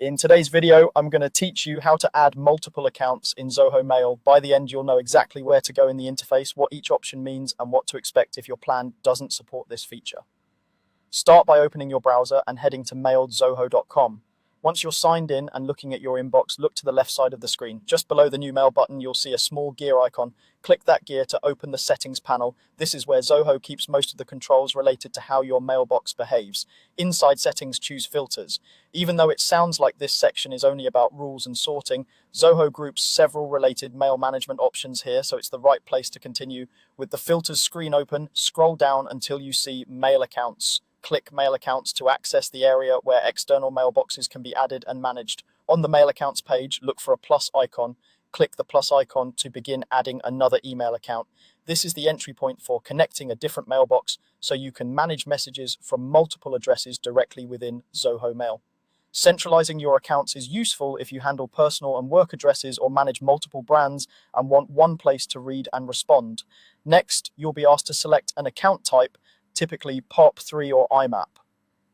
In today's video, I'm going to teach you how to add multiple accounts in Zoho Mail. By the end, you'll know exactly where to go in the interface, what each option means, and what to expect if your plan doesn't support this feature. Start by opening your browser and heading to mailzoho.com. Once you're signed in and looking at your inbox, look to the left side of the screen. Just below the new mail button, you'll see a small gear icon. Click that gear to open the settings panel. This is where Zoho keeps most of the controls related to how your mailbox behaves. Inside settings, choose filters. Even though it sounds like this section is only about rules and sorting, Zoho groups several related mail management options here, so it's the right place to continue. With the filters screen open, scroll down until you see mail accounts. Click Mail Accounts to access the area where external mailboxes can be added and managed. On the Mail Accounts page, look for a plus icon. Click the plus icon to begin adding another email account. This is the entry point for connecting a different mailbox so you can manage messages from multiple addresses directly within Zoho Mail. Centralizing your accounts is useful if you handle personal and work addresses or manage multiple brands and want one place to read and respond. Next, you'll be asked to select an account type, typically POP3 or IMAP.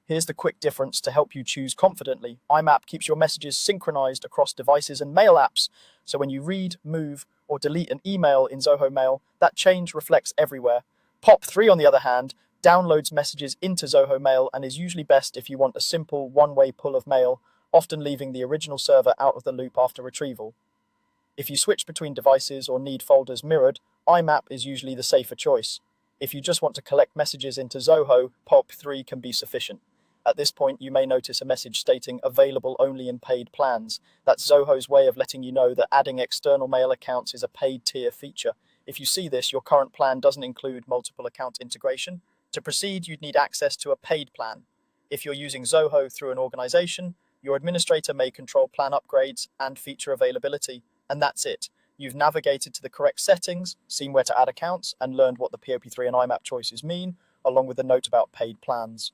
Here's the quick difference to help you choose confidently. IMAP keeps your messages synchronized across devices and mail apps, so when you read, move, or delete an email in Zoho Mail, that change reflects everywhere. POP3, on the other hand, downloads messages into Zoho Mail and is usually best if you want a simple one-way pull of mail, often leaving the original server out of the loop after retrieval. If you switch between devices or need folders mirrored, IMAP is usually the safer choice. If you just want to collect messages into Zoho, POP3 can be sufficient. At this point, you may notice a message stating available only in paid plans. That's Zoho's way of letting you know that adding external mail accounts is a paid tier feature. If you see this, your current plan doesn't include multiple account integration. To proceed, you'd need access to a paid plan. If you're using Zoho through an organization, your administrator may control plan upgrades and feature availability, and that's it. You've navigated to the correct settings, seen where to add accounts, and learned what the POP3 and IMAP choices mean, along with a note about paid plans.